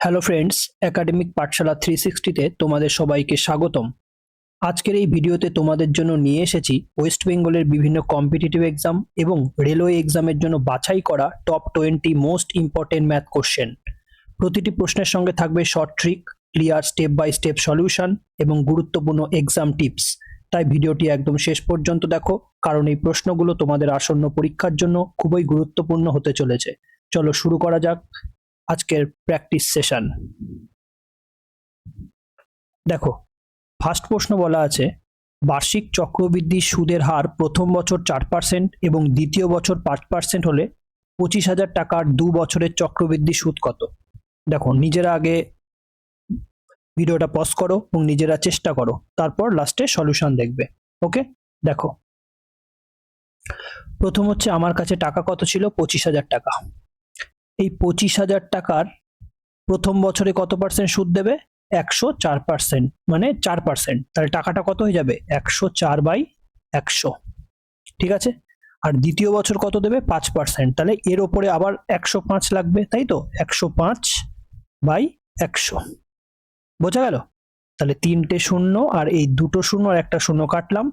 Hello friends, academic পাঠশালা 360-তে তোমাদের সবাইকে স্বাগতম। আজকের এই ভিডিওতে তোমাদের জন্য নিয়ে এসেছি ওয়েস্ট বেঙ্গলের বিভিন্ন কম্পিটিটিভ এক্সাম এবং রেলওয়ে এক্সামের জন্য বাছাই করা top 20 most important math question. প্রতিটি প্রশ্নের সঙ্গে থাকবে short trick, clear step by step solution এবং গুরুত্বপূর্ণ এক্সাম টিপস। তাই ভিডিওটি একদম শেষ পর্যন্ত দেখো, কারণ এই প্রশ্নগুলো তোমাদের আসন্ন পরীক্ষার জন্য খুবই গুরুত্বপূর্ণ হতে চলেছে। চলো শুরু করা যাক আজকের প্র্যাকটিস সেশন। দেখো, ফার্স্ট প্রশ্ন বলা আছে, বার্ষিক চক্রবৃদ্ধি সুদের হার প্রথম বছর 4% এবং দ্বিতীয় বছর 5% হলে 25,000 টাকার 2 বছরের চক্রবৃদ্ধি সুদ কত? দেখো, নিজেরা আগে ভিডিওটা পজ করো এবং নিজেরা চেষ্টা করো, তারপর লাস্টে সলিউশন দেখবে। ওকে, দেখো প্রথম হচ্ছে আমার কাছে টাকা কত ছিল? 25,000 টাকা। এই 25,000 টাকার প্রথম বছরে কত পার্সেন্ট সুদ দেবে? 104%, মানে 4%। তাহলে টাকাটা কত হয়ে যাবে? 104/100। ঠিক আছে, আর দ্বিতীয় বছর কত দেবে? 5%। তাহলে এর ওপরে আবার 105 লাগবে, তাই তো? 105/100। বোঝা গেল? তাহলে 3টে শূন্য আর এই দুটো শূন্য আর একটা শূন্য কাটলাম,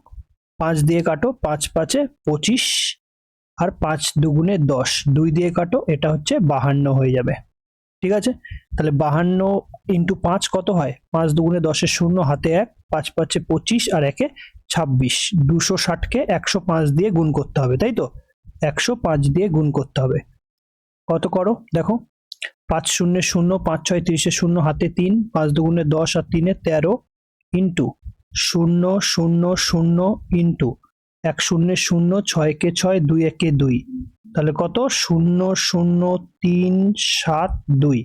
5 দিয়ে কাটো, 5 5 25 আর 5 2 10, 2 দিয়ে কাটো, এটা হচ্ছে 52 হয়ে যাবে। ঠিক আছে, তাহলে 52 ইন্টু 5 কত হয়? 5 2 10 শূন্য, হাতে 1, 5 5 25 আর 1 26। 260-কে 105 দিয়ে গুণ করতে হবে, তাই তো? 105 দিয়ে গুণ করতে হবে। কত করো দেখো, 5 0 0, 5 6 30 শূন্য, হাতে 3, 5 2 10 আর 3 13 ইন্টু 0 0 0 ইন্টু 1 0 0, 6 6, 2 1 2। তাহলে কত? 0 0 3 7 2,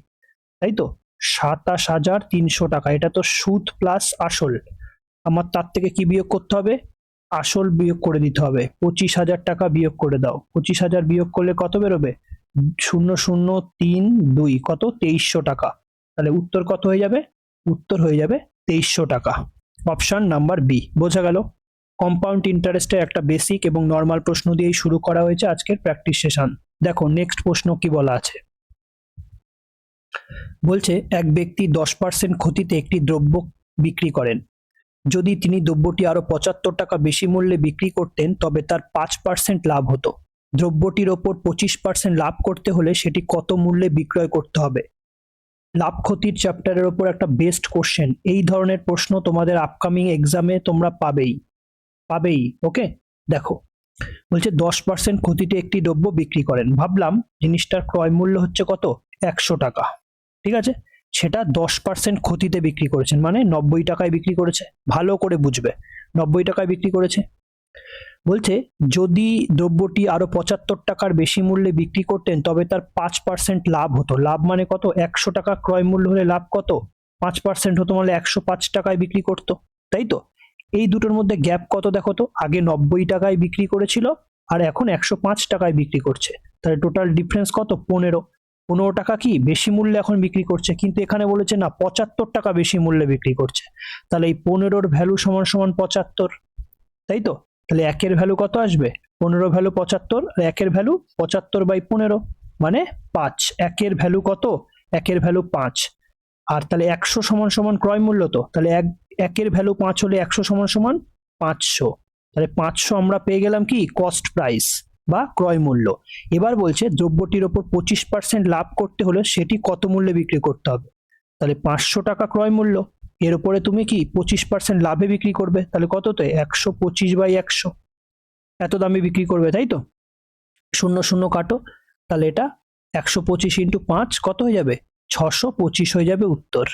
তাই তো? 27,300 টাকা। এটা তো সুদ প্লাস আসল। আমার তার থেকে কি বিয়োগ করতে হবে? আসল বিয়োগ করে দিতে হবে। 25,000 টাকা বিয়োগ করে দাও। 25,000 বিয়োগ করলে কত বেরোবে? 0 0 3 2, কত? 2300 টাকা। তাহলে উত্তর কত হয়ে যাবে? উত্তর হয়ে যাবে 2300 টাকা। Option number B. বোঝা গেল? কম্পাউন্ড ইন্টারেস্টের একটা বেসিক এবং নর্মাল প্রশ্ন দিয়েই শুরু করা হয়েছে আজকের প্র্যাকটিস সেশন। দেখো নেক্সট প্রশ্ন কি বলা আছে। বলছে, এক ব্যক্তি 10% ক্ষতিতে একটি দ্রব্য বিক্রি করেন। যদি তিনি দ্রব্যটি আরো 75 টাকা বেশি মূল্যে বিক্রি করতেন তবে তার 5% লাভ হতো। দ্রব্যটির ওপর 25% লাভ করতে হলে সেটি কত মূল্যে বিক্রয় করতে হবে? লাভ ক্ষতির চ্যাপ্টারের ওপর একটা বেস্ট কোশ্চেন। এই ধরনের প্রশ্ন তোমাদের আপকামিং এক্সামে তোমরা পাবেই। ওকে, দেখো বলছে 10% ক্ষতিতে একটি দ্রব্য বিক্রি করেন। ভাবলাম জিনিসটার ক্রয় মূল্য হচ্ছে কত? 100 টাকা। ঠিক আছে, সেটা 10% ক্ষতিতে বিক্রি করেছেন, মানে 90 টাকায় বিক্রি করেছে। ভালো করে বুঝবে, 90 টাকায় বিক্রি করেছে। বলছে যদি দ্রব্যটি আরো 75 টাকার বেশি মূল্যে বিক্রি করতেন তবে তার 5% লাভ হতো। লাভ মানে কত? 100 টাকা ক্রয় মূল্য হলে লাভ কত? 5% হতো, মানে 105 টাকায় বিক্রি করতো, তাই তো? এই দুটোর মধ্যে গ্যাপ কত দেখো তো। আগে 90 টাকায় বিক্রি করেছিল আর এখন 105 টাকায় বিক্রি করছে। তাহলে টোটাল ডিফারেন্স কত? 15 টাকা কি বেশি মূল্যে এখন বিক্রি করছে, কিন্তু এখানে বলেছে না 75 টাকা বেশি মূল্যে বিক্রি করছে। তাহলে এই 15-র ভ্যালু সমান সমান 75, তাই তো? তাহলে 1-এর ভ্যালু কত আসবে? 15 ভ্যালু 75 আর 1-এর ভ্যালু 75/15, মানে 5। 1-এর ভ্যালু কত? 1-এর ভ্যালু 5। আর তাহলে 100 সমান সমান ক্রয় মূল্য, তো তাহলে 1-এর ভ্যালু 5 হলে 100 সমান সমান 500। তাহলে 500 আমরা পেয়ে গেলাম কি? কস্ট প্রাইস বা ক্রয় মূল্য। এবার বলছে দ্রব্যটির ওপর 25% লাভ করতে হলে সেটি কত মূল্যে বিক্রি করতে হবে? তাহলে 500 টাকা ক্রয় মূল্য, এর উপরে তুমি কি 25% লাভে বিক্রি করবে, তাহলে কত? তো 125/100, এত দামে বিক্রি করবে, তাই তো? 0 0 কাটো, তাহলে এটা 125 ইন্টু 5 কত হয়ে যাবে? 625 হয়ে যাবে উত্তর।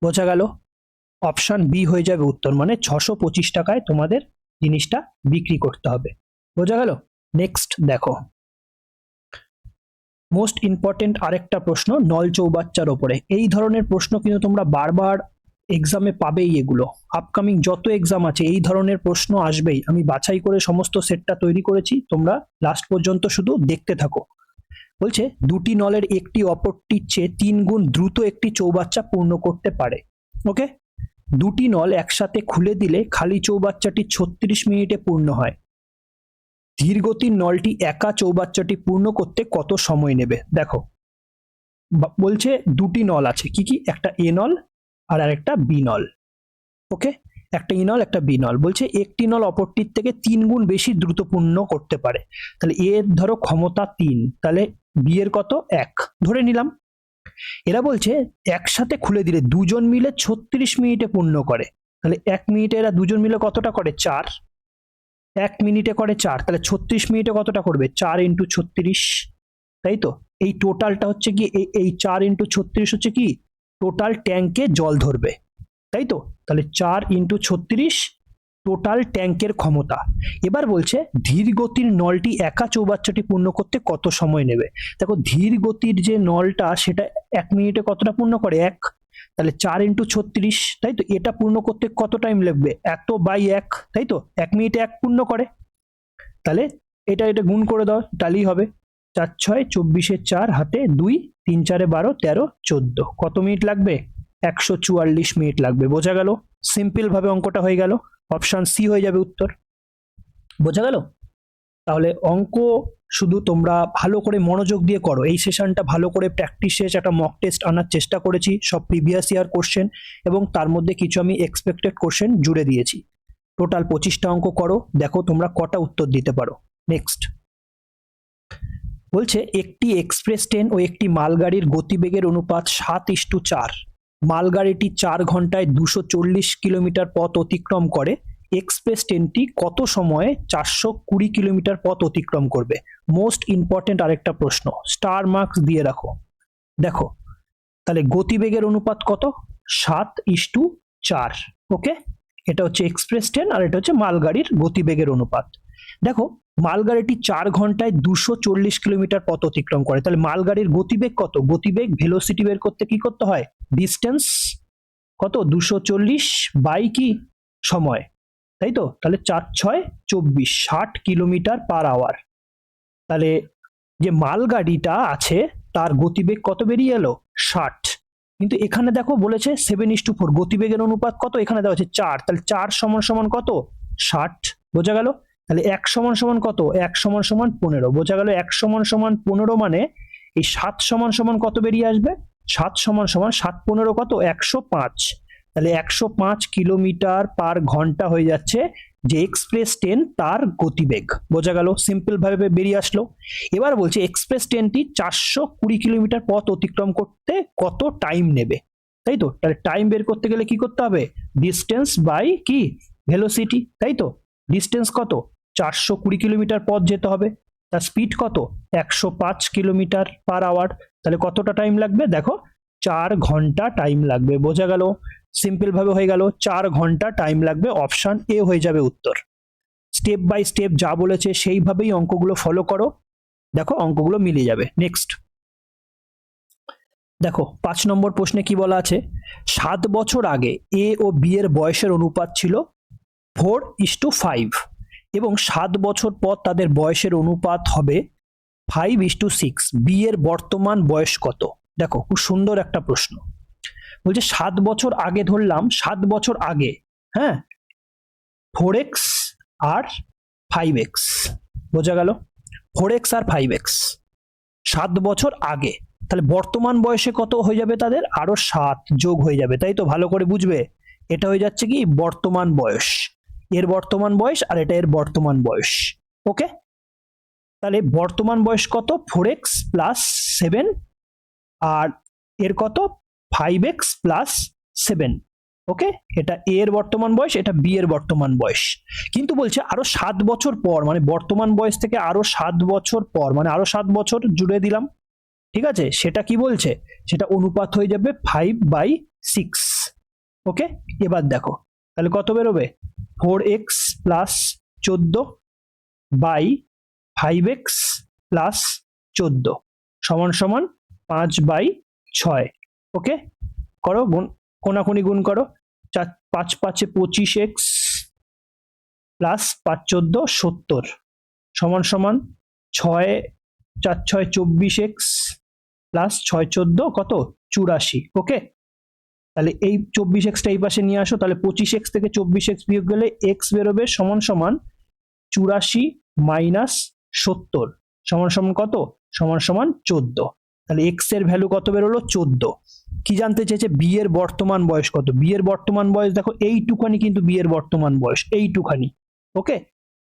বোঝা গেল? অপশন বি হয়ে যাবে উত্তর, মানে 625 টাকায় তোমাদের জিনিসটা বিক্রি করতে হবে। বোঝা গেল? নেক্সট দেখো, মোস্ট ইম্পর্টেন্ট আরেকটা প্রশ্ন নল চৌবাচ্চার ওপরে। এই ধরনের প্রশ্ন কিন্তু তোমরা বারবার এক্সামে পাবেই। এগুলো আপকামিং যত এক্সাম আছে এই ধরনের প্রশ্ন আসবেই। আমি বাছাই করে সমস্ত সেটটা তৈরি করেছি, তোমরা লাস্ট পর্যন্ত শুধু দেখতে থাকো। বলছে দুটি নলের একটি অপরটির চেয়ে 3 গুণ দ্রুত একটি চৌবাচ্চা পূর্ণ করতে পারে। ওকে, দুটি নল একসাথে খুলে দিলে খালি চৌবাচ্চাটি 36 মিনিটে পূর্ণ হয়। ধীরগতির নলটি একা চৌবাচ্চাটি পূর্ণ করতে কত সময় নেবে? দেখো, বলছে দুটি নল আছে, কি কি, একটা এ নল আর একটা বি নল। ওকে, একটা ই নল একটা বি নল। বলছে একটি নল অপরটির থেকে 3 গুণ বেশি দ্রুত পূর্ণ করতে পারে। তাহলে এর ধরো ক্ষমতা 3, তাহলে বি এর কত 1 ধরে নিলাম। এরা বলছে একসাথে খুলে দিলে দুজন মিলে 36 মিনিটে পূর্ণ করে। তাহলে 1 মিনিটে এরা দুজন মিলে কতটা করে 4, 1 মিনিটে করে 4, তাহলে 36 মিনিটে কতটা করবে 4 ইন্টু 36, তাই তো। এই টোটালটা হচ্ছে কি এই 4 ইন্টু 36 হচ্ছে কি টোটাল ট্যাঙ্কে জল ধরবে, তাই তো। তাহলে 4 ইন্টু 36 টোটাল ট্যাঙ্কের ক্ষমতা। এবার বলছে ধীর গতির নলটি একা চৌবাচ্চাটি পূর্ণ করতে কত সময় নেবে। দেখো ধীর গতির যে নলটা সেটা 1 মিনিটে কতটা পূর্ণ করে 1, তাহলে 4 ইন্টু 36, তাই তো। এটা পূর্ণ করতে কত টাইম লাগবে, এত বাই 1, তাই তো, 1 মিনিটে 1 পূর্ণ করে। তাহলে এটা গুণ করে দাও, তাহলেই হবে 4 6 24 4 হাতে 2, 3 4 12 13 14, কত মিনিট লাগবে 144 মিনিট লাগবে। বোঝা গেল, সিম্পল ভাবে অঙ্কটা হয়ে গেল, অপশন সি হয়ে যাবে উত্তর। বোঝা গেল। তাহলে অঙ্ক শুধু তোমরা ভালো করে মনোযোগ দিয়ে করো। এই সেশনটা ভালো করে প্র্যাকটিস শেষ, একটা মক টেস্ট আনার চেষ্টা করেছি, সব প্রিভিয়াস ইয়ার কোশ্চেন এবং তার মধ্যে কিছু আমি এক্সপেক্টেড কোশ্চেন জুড়ে দিয়েছি। টোটাল 25টা অঙ্ক করো, দেখো তোমরা কটা উত্তর দিতে পারো। নেক্সট বলছে একটি এক্সপ্রেস ট্রেন ও একটি মালগাড়ির গতিবেগের অনুপাত 7:4। মালগাড়িটি 4 ঘন্টায় 240 কিলোমিটার পথ অতিক্রম করে। এক্সপ্রেস ট্রেনটি কত সময়ে 420 কিলোমিটার পথ অতিক্রম করবে। মোস্ট ইম্পর্টেন্ট আরেকটা প্রশ্ন, স্টার মার্কস দিয়ে রাখো। দেখো তাহলে গতিবেগের অনুপাত কত 7:4। ওকে, এটা হচ্ছে এক্সপ্রেস ট্রেন আর এটা হচ্ছে মালগাড়ির গতিবেগের অনুপাত। দেখো মালগাড়িটি 4 ঘন্টায় 240 কিলোমিটার পথ অতিক্রম করে, তাহলে মালগাড়ির গতিবেগ কত, গতিবেগ ভেলোসিটি বের করতে কি করতে হয়, ডিস্টেন্স কত 240 বাই কি সময়, তাই তো। তাহলে 4 6 24, 60 কিলোমিটার পার আওয়ার। তাহলে যে মালগাড়িটা আছে তার গতিবেগ কত বেরিয়ে এলো 60, কিন্তু এখানে দেখো বলেছে 7:4, গতিবেগের অনুপাত কত, এখানে দেওয়া আছে 4, তাহলে 4 সমান সমান কত 60। বোঝা গেল। তাহলে 1 সমান সমান কত, 1 সমান সমান 15। বোঝা গেল 1 সমান সমান 15 মানে এই 7 সমান সমান কত বেরিয়ে আসবে, 7 সমান সমান 7 15 কত 105। তাহলে 105 কিলোমিটার পার ঘন্টা হয়ে যাচ্ছে যে এক্সপ্রেস ট্রেন তার গতিবেগ। বোঝা গেল, সিম্পল ভাবে বেরিয়ে আসলো। এবার বলছে এক্সপ্রেস ট্রেনটি 420 কিলোমিটার পথ অতিক্রম করতে কত টাইম নেবে, তাই তো। তাহলে টাইম বের করতে গেলে কি করতে হবে, ডিস্টেন্স বাই কি ভেলোসিটি, তাই তো। ডিস্টেন্স কত 420 কিলোমিটার পথ যেতে হবে, তার স্পিড কত 105 কিলোমিটার পার আওয়ার। তাহলে কতটা টাইম লাগবে, দেখো 4 ঘন্টা টাইম লাগবে। বোঝা গেল, সিম্পল ভাবে হয়ে গেল, 4 ঘন্টা টাইম লাগবে। অপশন এ হয়ে যাবে উত্তর। স্টেপ বাই স্টেপ যা বলেছে সেইভাবেই অঙ্কগুলো ফলো করো, দেখো অঙ্কগুলো মিলে যাবে। নেক্সট দেখো 5 নম্বর প্রশ্নে কি বলা আছে, 7 বছর আগে এ ও বি এর বয়সের অনুপাত ছিল 4:5 এবং 7 বছর পর তাদের বয়সের অনুপাত হবে 5:6। বি এর বর্তমান বয়স কত। দেখো খুব সুন্দর একটা প্রশ্ন। বলছে 7 বছর আগে, ধরলাম 7 বছর আগে, হ্যাঁ, 4x আর 5x। বোঝা গেল, 4x আর 5x 7 বছর আগে। তাহলে বর্তমান বয়সে কত হয়ে যাবে তাদের, আরো 7 যোগ হয়ে যাবে, তাই তো। ভালো করে বুঝবে, এটা হয়ে যাচ্ছে কি বর্তমান বয়স, এর বর্তমান বয়স আর এটা এর বর্তমান বয়স। ওকে, তাহলে বর্তমান বয়স কত 4x প্লাস 7 আর এর কত 5x প্লাস 7। ওকে, এটা এ এর বর্তমান বয়স, এটা বি এর বর্তমান বয়স। কিন্তু বলছে আরো 7 বছর পর, মানে বর্তমান বয়স থেকে আরো 7 বছর পর, মানে আরো 7 বছর জুড়ে দিলাম, ঠিক আছে। সেটা কি বলছে, সেটা অনুপাত হয়ে যাবে 5/6। ওকে, এবার দেখো তাহলে কত বেরোবে 4x plus 14 by 5x plus 14 সমান সমান 5/6। ওকে, করো গুণ, কোনাকুনি গুণ করো, 5 5 25x প্লাস 5 14 70 সমান সমান 6 4 6 24x প্লাস 6 14 কত 84। ওকে, তাহলে এই 24x টা এই পাশে নিয়ে আসো, তাহলে 25x থেকে 24x বিয়োগ গেলে x বেরোবে সমান সমান 84 মাইনাস 70 সমান সমান কত, সমান সমান 14। তাহলে এক্স এর ভ্যালু কত বেরোলো 14। কি জানতে চেয়েছে বি এর বর্তমান বয়স কত, বি এর বর্তমান বয়স দেখো এইটুখানি, কিন্তু বি এর বর্তমান বয়স এইটুখানি। ওকে,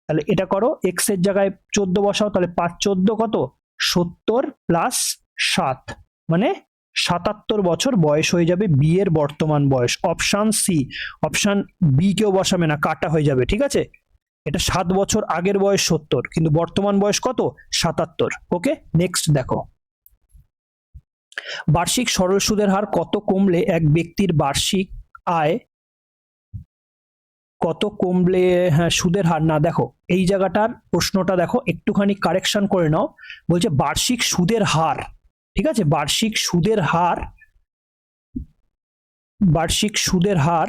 তাহলে এটা করো, এক্স এর জায়গায় 14 বসাও, তাহলে 5 14 কত 70 প্লাস 7 মানে 77 বছর বয়স হয়ে যাবে বি এর বর্তমান বয়স। অপশন সি, অপশন বি কেউ বসাবে না, কাটা হয়ে যাবে, ঠিক আছে। এটা 7 বছর আগের বয়স 70, কিন্তু বর্তমান বয়স কত 77। ওকে, নেক্সট দেখো, বার্ষিক সরল সুদের হার কত কমলে এক ব্যক্তির বার্ষিক আয় কত কমলে, হ্যাঁ সুদের হার না, দেখো এই জায়গাটার প্রশ্নটা দেখো একটুখানি কারেকশন করে নাও। বলছে বার্ষিক সুদের হার, ঠিক আছে, বার্ষিক সুদের হার, বার্ষিক সুদের হার,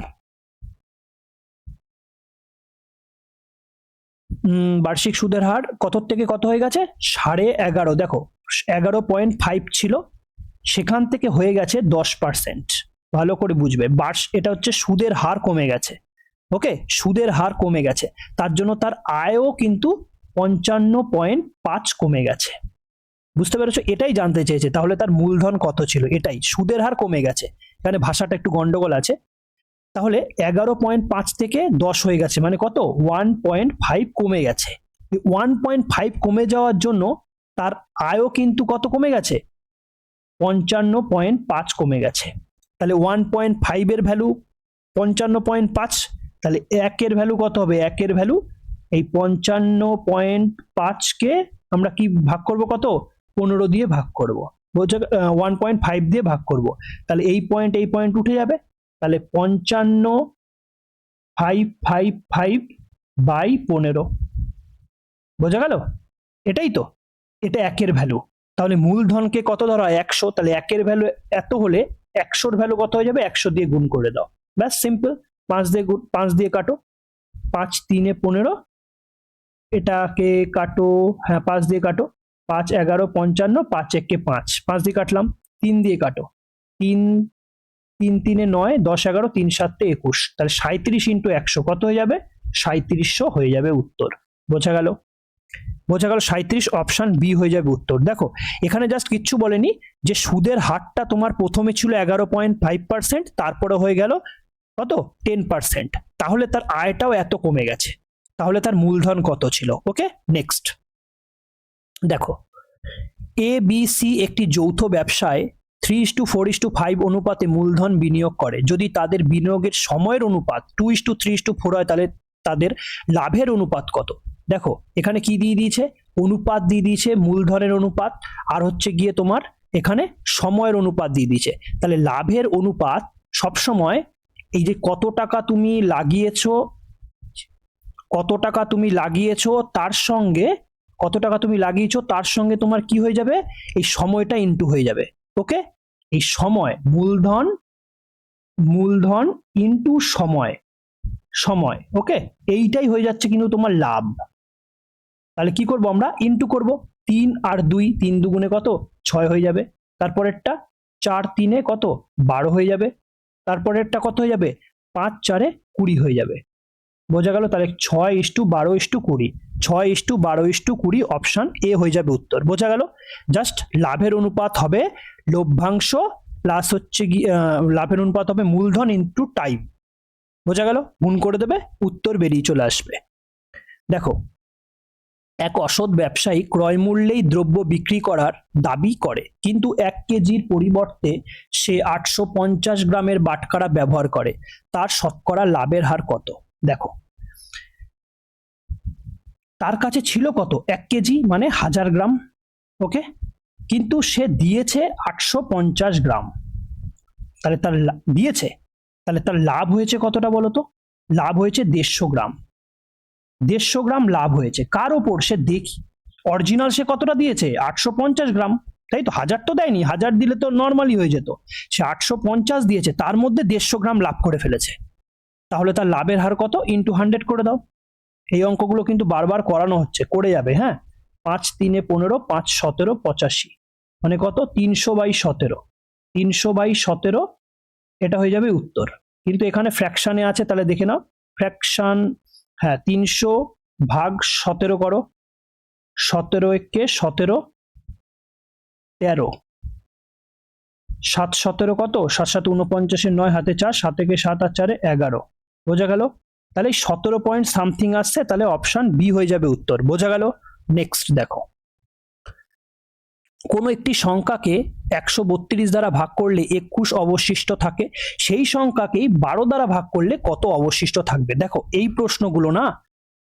বার্ষিক সুদের হার কত থেকে কত হয়ে গেছে 11.5। দেখো 11.5 ছিল, সেখান থেকে হয়ে গেছে 10%। ভালো করে বুঝবে, এটা হচ্ছে সুদের হার কমে গেছে। ওকে, সুদের হার কমে গেছে, তার জন্য তার আয়ও কিন্তু 55.5 কমে গেছে। বুঝতে পেরেছো, এটাই জানতে চেয়েছে। তাহলে তার মূলধন কত ছিল, এটাই সুদের হার কমে গেছে, এখানে ভাষাটা একটু গন্ডগোল আছে। তাহলে 11.5 থেকে 10 হয়ে গেছে, মানে কত 1.5 কমে গেছে। 1.5 কমে যাওয়ার জন্য তার আয়ও কিন্তু কত কমে গেছে 55.5 কমে গেছে। তাহলে 1.5 এর ভ্যালু 55.5, তাহলে 1 এর ভ্যালু কত হবে, 1 এর ভ্যালু এই 55.5 কে আমরা কি ভাগ করব, কত 15 দিয়ে ভাগ করব, বলছে 1.5 দিয়ে ভাগ করব, তাহলে এই পয়েন্ট উঠে যাবে, তাহলে 55.555 বাই 15, বোঝা গেল, এটাই তো, এটা 1 এর ভ্যালু। তাহলে মূলধনকে কত ধরা হয় 100, তাহলে 1 এর ভ্যালু এত হলে 100 এর ভ্যালু কত হয়ে যাবে, 100 দিয়ে গুণ করে দাও, ব্যাস সিম্পল। 5 দিয়ে কাটো, 5 3 15, এটাকে কাটো, হ্যাঁ 5 দিয়ে কাটো, 5 11 55, 5 1 5, 5 দিয়ে কাটলাম, 3 দিয়ে কাটো, 3 3 3 9, 10 11, 3 7 21, তাহলে 37 ইন্টু 100 কত হয়ে যাবে 3700 হয়ে যাবে উত্তর। বোঝা গেল, বোঝা গেল, 37 অপশন বি হয়ে যাবে উত্তর। দেখো এখানে জাস্ট কিচ্ছু বলেনি, যে সুদের হারটা তোমার প্রথমে ছিল 11.5%, তারপরে হয়ে গেল কত 10%, তাহলে তার আয়টাও এত কমে গেছে, তাহলে তার মূলধন কত ছিল। ওকে, নেক্সট দেখো, এ বি সি একটি যৌথ ব্যবসায় 3:4:5 অনুপাতে মূলধন বিনিয়োগ করে। যদি তাদের বিনিয়োগের সময়ের অনুপাত 2:3:4 হয়, তাহলে তাদের লাভের অনুপাত কত। দেখো এখানে কি দিয়ে দিয়েছে, অনুপাত দিয়ে দিয়েছে, মূলধনের অনুপাত, আর হচ্ছে গিয়ে তোমার এখানে সময়ের অনুপাত দিয়ে দিয়েছে। তাহলে লাভের অনুপাত সবসময় এই যে কত টাকা তুমি লাগিয়েছো, কত টাকা তুমি লাগিয়েছো তার সঙ্গে, কত টাকা তুমি লাগিয়েছো তার সঙ্গে তোমার কি হয়ে যাবে, এই সময়টা ইনটু হয়ে যাবে। ওকে, এই সময়, মূলধন, মূলধন ইনটু সময়, সময়। ওকে, এইটাই হয়ে যাচ্ছে কিন্তু তোমার লাভ। তাহলে কি করব আমরা, ইনটু করব, 3 আর 2, 3 দুগুণে কত 6 হয়ে যাবে, তারপরেরটা 4 3 কত 12 হয়ে যাবে, তারপরেরটা কত হয়ে যাবে 5 4 20 হয়ে যাবে। বোঝা গেল, তাহলে 6:12:20, 6:12:20 অপশন এ হয়ে যাবে উত্তর। বোঝা গেল, জাস্ট লাভের অনুপাত হবে লভ্যাংশ প্লাস হচ্ছে লাভের অনুপাত হবে মূলধন ইনটু টাইম। বোঝা গেল, গুণ করে দেবে, উত্তর বেরিয়ে চলে আসবে। দেখো, এক অসৎ ব্যবসায়ী ক্রয় মূল্যেই দ্রব্য বিক্রি করার দাবি করে, কিন্তু 1 কেজির পরিবর্তে সে 850 গ্রামের বাটখারা ব্যবহার করে, তার শতকরা লাভের হার কত। দেখো তার কাছে ছিল কত 1 কেজি মানে 1000 গ্রাম, ওকে, কিন্তু সে দিয়েছে 850 গ্রাম, তাহলে তার দিয়েছে, তাহলে তার লাভ হয়েছে কতটা বলো তো, লাভ হয়েছে 150 গ্রাম, 150 গ্রাম লাভ হয়েছে। কার ওপর, সে দেখি অরিজিনাল সে কতটা দিয়েছে 850 গ্রাম, তাই তো, 1000 তো দেয়নি, 1000 দিলে তো নর্মালি হয়ে যেত, সে 850 দিয়েছে, তার মধ্যে 150 গ্রাম লাভ করে ফেলেছে, তাহলে তার লাভের হার কত, ইন্টু 100 করে দাও। এই অঙ্কগুলো কিন্তু বারবার করানো হচ্ছে, করে যাবে, হ্যাঁ। 5 3 15, 5 17 85, মানে কত 300/17, 300/17, এটা হয়ে যাবে উত্তর। কিন্তু এখানে ফ্র্যাকশনে আছে, তাহলে দেখে নাও, ফ্র্যাকশন, হ্যাঁ 300/17 করো, 17 একে 17, 13, সাত সতেরো কত, 7 7 49 9 হাতে 4, 7 একে 7 আর 4 11, বোঝা গেল? তাহলে 17 পয়েন্ট সামথিং আসছে, তাহলে অপশন বি হয়ে যাবে উত্তর, বোঝা গেল? নেক্সট দেখো, কোনো একটি সংখ্যাকে 132 দ্বারা ভাগ করলে 21 অবশিষ্ট থাকে, সেই সংখ্যাকেই 12 দ্বারা ভাগ করলে কত অবশিষ্ট থাকবে? দেখো এই প্রশ্নগুলো না,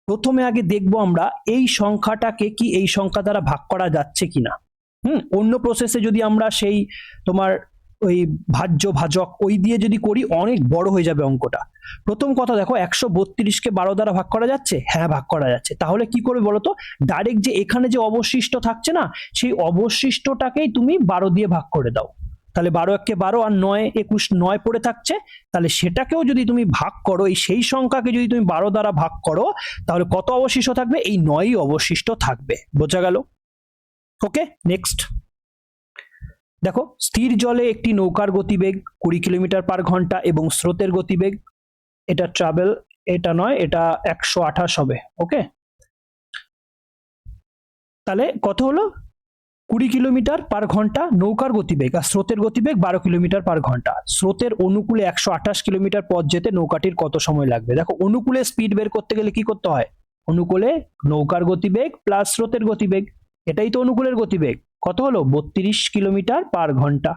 প্রথমে আগে দেখবো আমরা এই সংখ্যাটাকে কি এই সংখ্যা দ্বারা ভাগ করা যাচ্ছে কিনা। অন্য প্রসেসে যদি আমরা সেই তোমার ওই ভাজ্য ভাজক ওই দিয়ে যদি করি অনেক বড় হয়ে যাবে অঙ্কটা। প্রথম কথা দেখো, 132কে 12 দ্বারা ভাগ করা যাচ্ছে, হ্যাঁ ভাগ করা যাচ্ছে। তাহলে কি করবে বলতো, ডাইরেক্ট যে এখানে যে অবশিষ্ট থাকছে না, সেই অবশিষ্টটাকেই তুমি 12 দিয়ে ভাগ করে দাও। তাহলে 12 একে 12 আর 9 21 9 পড়ে থাকছে, তাহলে সেটাকেও যদি তুমি ভাগ করো, এই সেই সংখ্যাকে যদি তুমি 12 দ্বারা ভাগ করো, তাহলে কত অবশিষ্ট থাকবে? এই 9ই অবশিষ্ট থাকবে, বোঝা গেল? ওকে, নেক্সট দেখো, স্থির জলে একটি নৌকার গতিবেগ 20 কিলোমিটার পার ঘন্টা এবং স্রোতের গতিবেগ, এটা ট্রাভেল, এটা নয়, এটা 128 হবে। ওকে, তাহলে কত হলো? 20 কিলোমিটার পার ঘন্টা নৌকার গতিবেগ, আর স্রোতের গতিবেগ 12 কিলোমিটার পার ঘন্টা। স্রোতের অনুকূলে 128 কিলোমিটার পথ যেতে নৌকাটির কত সময় লাগবে? দেখো অনুকূলে স্পিড বের করতে গেলে কি করতে হয়? অনুকূলে নৌকার গতিবেগ প্লাস স্রোতের গতিবেগ, এটাই তো অনুকূলের গতিবেগ। কত হলো? 32 কিলোমিটার পার ঘন্টা,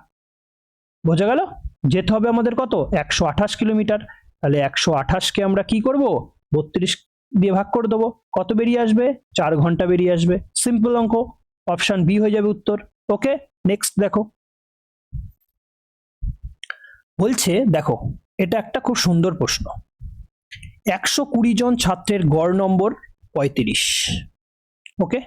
বোঝা গেল? যেতে হবে আমাদের কত? 128 কিলোমিটার। তাহলে 128কে আমরা কি করব? 32 দিয়ে ভাগ করে দেবো, কত বেরিয়ে আসবে? 4 ঘন্টা বেরিয়ে আসবে। সিম্পল অঙ্ক, অপশন বি হয়ে যাবে উত্তর। ওকে, নেক্সট দেখো, বলছে দেখো এটা একটা খুব সুন্দর প্রশ্ন। 120 জন ছাত্রের গড় নম্বর 35। ওকে,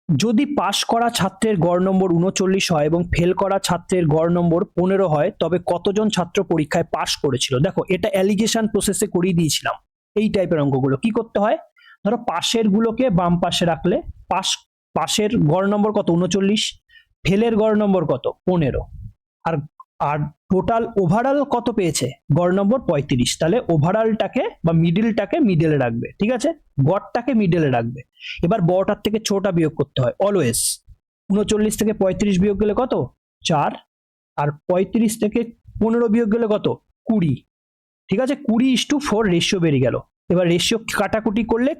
যদি পাশ করা ছাত্রের গড় নম্বর 39 হয় এবং ফেল করা ছাত্রের গড় নম্বর 15 হয়, তবে কতজন ছাত্র পরীক্ষায় পাশ করেছিল? দেখো এটা অ্যালিগেশন প্রসেসে করিয়ে দিয়েছিলাম। এই টাইপের অঙ্কগুলো কি করতে হয়, ধরো পাশের গুলোকে বাম পাশে রাখলে, পাশের গড় নম্বর কত? 39, ফেলের গড় নম্বর কত? 15, আর আর টোটাল ওভারঅল কত পেয়েছে? গড় নম্বর 35। তাহলে ওভারঅলটাকে বা মিডিলটাকে মিডলে রাখবে, ঠিক আছে, গড়টাকে মিডলে রাখবে। এবার বড়টার থেকে ছোটটা বিয়োগ করতে হয় অলওয়েজ। 39 থেকে 35 বিয়োগ গেলে কত? 4, আর 35 থেকে 15 বিয়োগ গেলে কত? 20, ঠিক আছে, 20:4 রেশিও বেরিয়ে গেল। এবার রেশিও কাটাকুটি করলে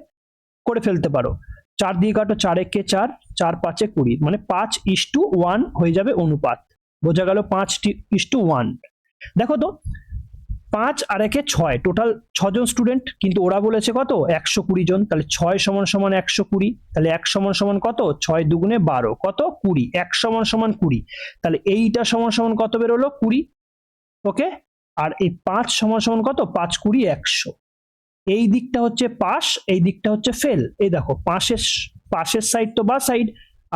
করে ফেলতে পারো, 4 দিয়ে কাটো, 4 একে 4, 4 5 20, মানে 5:1 হয়ে যাবে অনুপাত, বোঝা গেল? 5:1। দেখো তো 5 আর 1 6, টোটাল 6 জন স্টুডেন্ট, কিন্তু ওরা বলেছে কত? 120 জন। তাহলে 6 সমান সমান 120, তাহলে 1 সমান সমান কত? 6 দুগুণে 12, কত? 20, 1 সমান সমান 20। তাহলে এইটা সমান সমান কত বেরোলো? 20। ওকে, আর এই 5 সমান সমান কত? 5 20 100। এই দিকটা হচ্ছে পাস, এই দিকটা হচ্ছে ফেল। এই দেখো পাশের সাইড তো বা সাইড,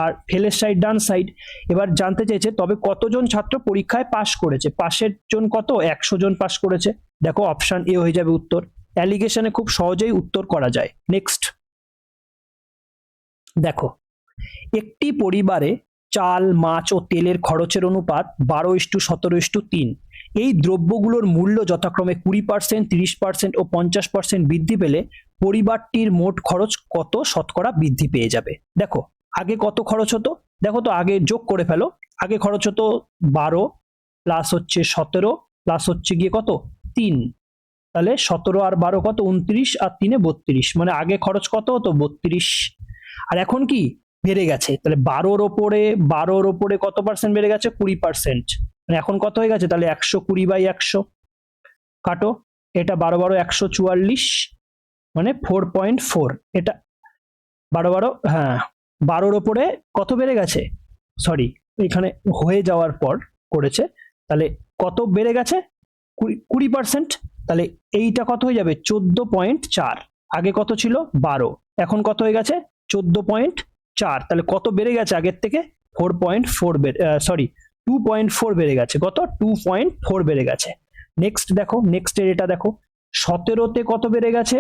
আর ফেলের সাইড ডান সাইড। এবার জানতে চেয়েছে তবে কতজন ছাত্র পরীক্ষায় পাশ করেছে? পাশের জন কত? 100 জন পাশ করেছে। দেখো অপশন এ হয়ে যাবে উত্তর। অ্যালিগেশনে খুব সহজেই উত্তর করা যায়। নেক্সট দেখো, একটি পরিবারে চাল, মাছ ও তেলের খরচের অনুপাত 12:17:3। এই দ্রব্যগুলোর মূল্য যথাক্রমে 20%, 30% ও 50% বৃদ্ধি পেলে পরিবারটির মোট খরচ কত শতকরা বৃদ্ধি পেয়ে যাবে? দেখো আগে কত খরচ হতো, দেখো তো আগে যোগ করে ফেলো। আগে খরচ হতো 12 প্লাস হচ্ছে 17 প্লাস হচ্ছে গিয়ে কত? 3। তাহলে 17 আর 12 কত? 29, আর 3 32, মানে আগে খরচ কত হতো? 32। আর এখন কি বেড়ে গেছে, তাহলে 12-র ওপরে কত পার্সেন্ট বেড়ে গেছে? 20%, মানে এখন কত হয়ে গেছে? তাহলে 120/100 কাটো, এটা 12 144, মানে 4.4। এটা 12 হ্যাঁ 12-র ওপরে কত বেড়ে গেছে? সরি, এখানে হয়ে যাওয়ার পর করেছে, তাহলে কত বেড়ে গেছে? 20%। তাহলে এইটা কত হয়ে যাবে? 14.4। আগে কত ছিল? 12, এখন কত হয়ে গেছে? 14.4। তাহলে কত বেড়ে গেছে আগের থেকে? 4.4, সরি 2.4 বেড়ে গেছে। কত? 2.4 বেড়ে গেছে। নেক্সট দেখো, নেক্সটের এটা দেখো, 17-তে কত বেড়ে গেছে?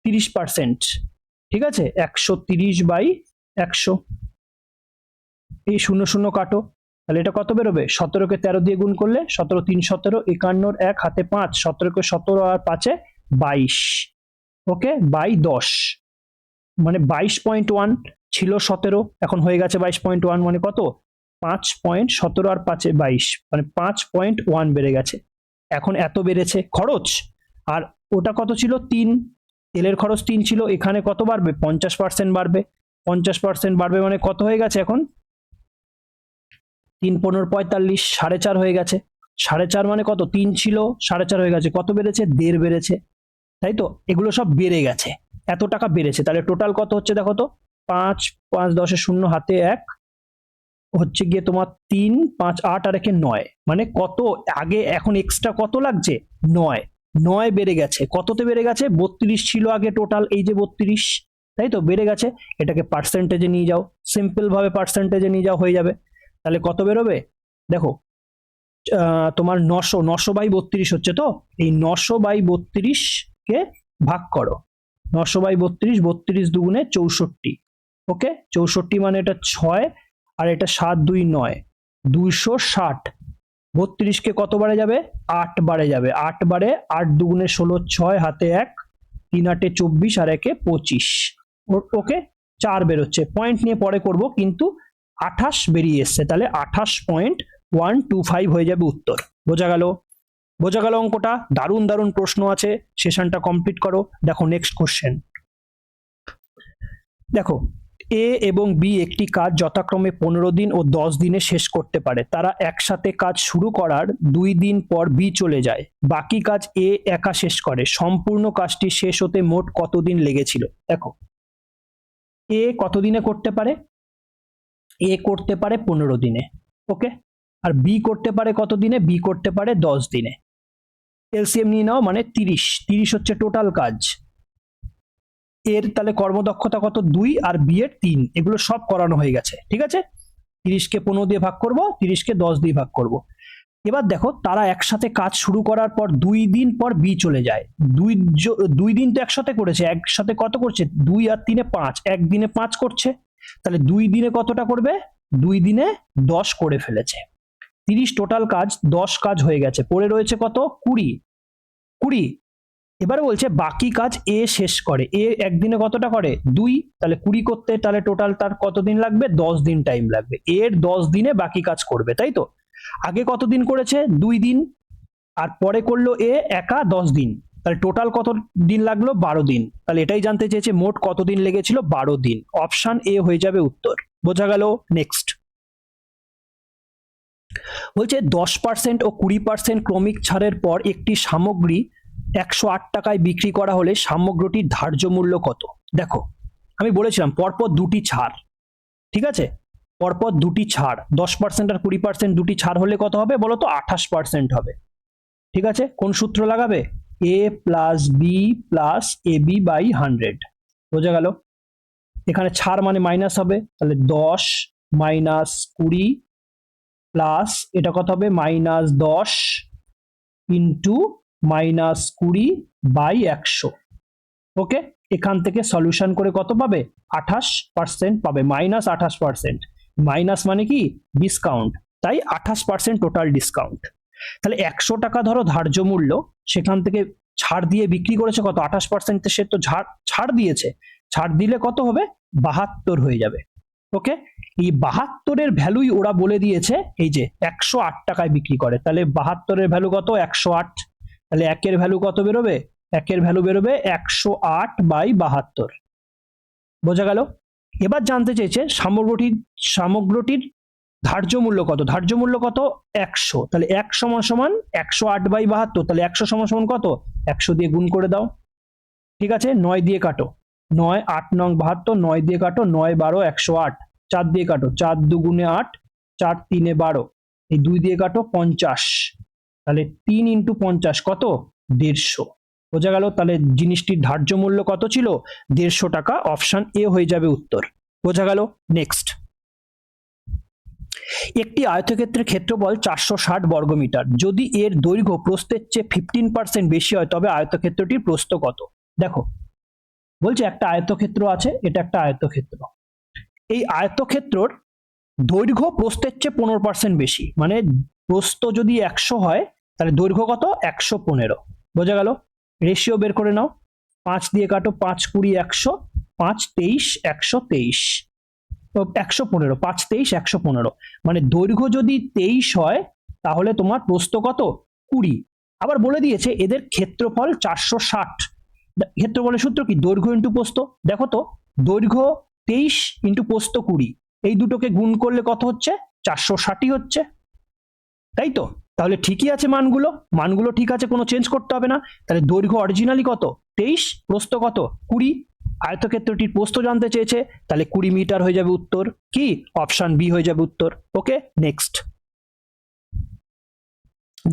30%, ঠিক আছে, 130/100। এই 0 0 কাটো, তাহলে এটা কত বেরোবে? 17-কে 13 দিয়ে গুণ করলে 17 3 17, 51 1 হাতে 5, 17-কে 17 আর 5-এ 22, ওকে, বাই 10, মানে 22.1 ছিল 17, এখন হয়ে গেছে 22.1, মানে কত? 5.17 আর 5-এ 22, মানে 5.1 বেড়ে গেছে। এখন এত বেড়েছে খরচ, আর ওটা কত ছিল 3, তেলের খরচ 3 ছিল, এখানে কত বাড়বে 50% বাড়বে। 50% বাড়বে মানে কত হয়ে গেছে এখন 3×15=45, 4.5 হয়ে গেছে। 4.5 মানে কত 3 ছিল 4.5 হয়ে গেছে, কত বেড়েছে 1.5 বেড়েছে, তাই তো এগুলো সব বেড়ে গেছে, এত টাকা বেড়েছে। তাহলে টোটাল কত হচ্ছে দেখো তো, 5, 5 10 শূন্য হাতে 1 হচ্ছে গিয়ে তোমার 3, 5 8 আর 1 9, মানে কত আগে এখন এক্সট্রা কত লাগছে 9 বেড়ে গেছে। কততে বেড়ে গেছে 32 ছিল আগে টোটাল, এই যে 32, তাই তো বেড়ে গেছে। এটাকে পার্সেন্টেজে নিয়ে যাও, সিম্পল ভাবে পার্সেন্টেজে নিয়ে যাও হয়ে যাবে। তাহলে কত বেরোবে দেখো, তোমার 900/32 হচ্ছে, তো এই 900/32 কে ভাগ করো, 900/32, 32 দুগুণে 64, ওকে 64 মানে এটা 6 আর এটা 7 2 9, 260। 32 কে কত বারে যাবে 8 বারে যাবে, 8 বারে 8 দুগুণে 16, 6 হাতে 1, 3 8 24 আর 1 25, ওকে 4 বেরোচ্ছে। পয়েন্ট নিয়ে পরে করব, কিন্তু 28 বেরিয়ে এসছে, তাহলে 28.125 হয়ে যাবে উত্তর। বোঝা গেল? বোঝা গেল অঙ্কটা? দারুণ দারুণ প্রশ্ন আছে, সেশনটা কমপ্লিট করো। দেখো নেক্সট কোশ্চেন, দেখো এ এবং বি একটি কাজ যথাক্রমে 15 দিন ও 10 দিনে শেষ করতে পারে। তারা একসাথে কাজ শুরু করার 2 দিন পর বি চলে যায়, বাকি কাজ এ একা শেষ করে। সম্পূর্ণ কাজটি শেষ হতে মোট কত দিন লেগেছিল? দেখো এ কত দিনে করতে পারে, এ করতে পারে 15 দিনে, ওকে, আর বি করতে পারে কত দিনে, বি করতে পারে 10 দিনে। এলসিএম নিয়ে নাও, মানে 30 হচ্ছে টোটাল কাজ এর। তাহলে কর্মদক্ষতা কত 2 আর বি এর 3, এগুলো সব করানো হয়ে গেছে, ঠিক আছে। 30কে 15 দিয়ে ভাগ করব, 30কে 10 দিয়ে ভাগ করব। এবার দেখো তারা একসাথে কাজ শুরু করার পর 2 দিন পর বি চলে যায়। 2 দিন তো একসাথে করেছে, একসাথে কত করছে 2 আর 3 5, একদিনে 5 করছে, তাহলে 2 দিনে কতটা করবে 2 দিনে 10 করে ফেলেছে। 30 টোটাল কাজ, 10 কাজ হয়ে গেছে, পড়ে রয়েছে কত 20। এবারে বলছে বাকি কাজ এ শেষ করে, এ একদিনে কতটা করে 2, তাহলে 20 করতে তাহলে টোটাল তার কতদিন লাগবে 10 দিন টাইম লাগবে। এর 10 দিনে বাকি কাজ করবে, তাই তো। আগে কতদিন করেছে 2 দিন, আর পরে করলো এ একা 10 দিন, তাহলে টোটাল কত দিন লাগলো 12 দিন। তাহলে এটাই জানতে চেয়েছে মোট কতদিন লেগেছিল 12 দিন। অপশন এ হয়ে যাবে উত্তর। বোঝা গেল? নেক্সট বলছে 10% ও 20% ক্রমিক ছাড়ের পর একটি সামগ্রী 108 টাকায় বিক্রি করা হলে সামগ্রীটির ধার্য মূল্য কত? দেখো আমি বলেছিলাম পরপর দুটি ছাড়, ঠিক আছে, পরপর দুটি ছাড় 10% আর 20% দুটি ছাড় হলে কত হবে বলো তো 28% হবে, ঠিক আছে। কোন সূত্র লাগাবে? a plus B plus A B by 100। বোঝা গেল? এখানে ছাড় মানে মাইনাস হবে, তাহলে 10 মাইনাস 20 প্লাস এটা কত হবে -10 ইন্টু -20 বাই 100, ওকে। এখান থেকে সলিউশন করে কত পাবে 28% পাবে, -28%। মাইনাস মানে কি ডিসকাউন্ট, তাই 28% টোটাল ডিসকাউন্ট। তাহলে 100 টাকা ধরো ধার্য মূল্য, সেখান থেকে ছাড় দিয়ে বিক্রি করেছে কত 28%, সে তো ছাড় দিয়েছে, ছাড় দিলে কত হবে 72 হয়ে যাবে, ওকে। এই 72-এর ভ্যালুই ওরা বলে দিয়েছে এই যে 108 টাকায় বিক্রি করে, তাহলে 72-এর ভ্যালু কত 108, তাহলে 1-এর ভ্যালু কত বেরোবে, 1-এর ভ্যালু বেরোবে 108/72। বোঝা গেল? এবার জানতে চেয়েছে সামগ্রীটির ধার্য মূল্য কত, ধার্য মূল্য কত 100, তাহলে 1 সমান সমান 108/72, তাহলে 100 সমান সমান কত 100 দিয়ে গুণ করে দাও, ঠিক আছে। 9 দিয়ে কাটো, 9 8 9 72, 9 দিয়ে কাটো 9 12 108, 4 দিয়ে কাটো 4 2 8, 4 3 12, এই 2 দিয়ে কাটো 50, তাহলে 3 × 50 কত 150। বোঝা গেল? তাহলে জিনিসটির ধার্য মূল্য কত ছিল 150 টাকা। অপশন এ হয়ে যাবে উত্তর। বোঝা গেল? নেক্সট, একটি আয়তক্ষেত্রের ক্ষেত্রফল 460 বর্গমিটার, যদি এর দৈর্ঘ্য প্রস্থের চেয়ে 15% বেশি হয় তবে আয়তক্ষেত্রটির প্রস্থ কত? দেখো বলছে একটা আয়তক্ষেত্র আছে, এটা একটা আয়তক্ষেত্র, এই আয়তক্ষেত্রর দৈর্ঘ্য প্রস্থের চেয়ে 15% বেশি, মানে প্রস্থ যদি 100 হয় তাহলে দৈর্ঘ্য কত 115। বোঝা গেল? রেশিও বের করে নাও, 5 দিয়ে কাটো 5 20 100, 5 23 123, 115, 5 23 115, মানে দৈর্ঘ্য যদি 23 হয় তাহলে তোমার প্রস্থ কত? 20। আবার বলে দিয়েছে এদের ক্ষেত্রফল 460। ক্ষেত্রফলের সূত্র কি? দৈর্ঘ্য ইন্টু প্রস্থ। দেখো তো, দৈর্ঘ্য 23 ইন্টু প্রস্থ 20, এই দুটোকে গুণ করলে কত হচ্ছে? 460 হচ্ছে, তাই তো? তাহলে ঠিকই আছে, মানগুলো ঠিক আছে, কোনো চেঞ্জ করতে হবে না। তাহলে দৈর্ঘ্য অরিজিনালি কত? 23, প্রস্থ কত? 20। আয়তক্ষেত্রটির প্রস্থ জানতে চেয়েছে, তাহলে 20 মিটার হয়ে যাবে উত্তর। কি? অপশন বি হয়ে যাবে উত্তর। ওকে, নেক্সট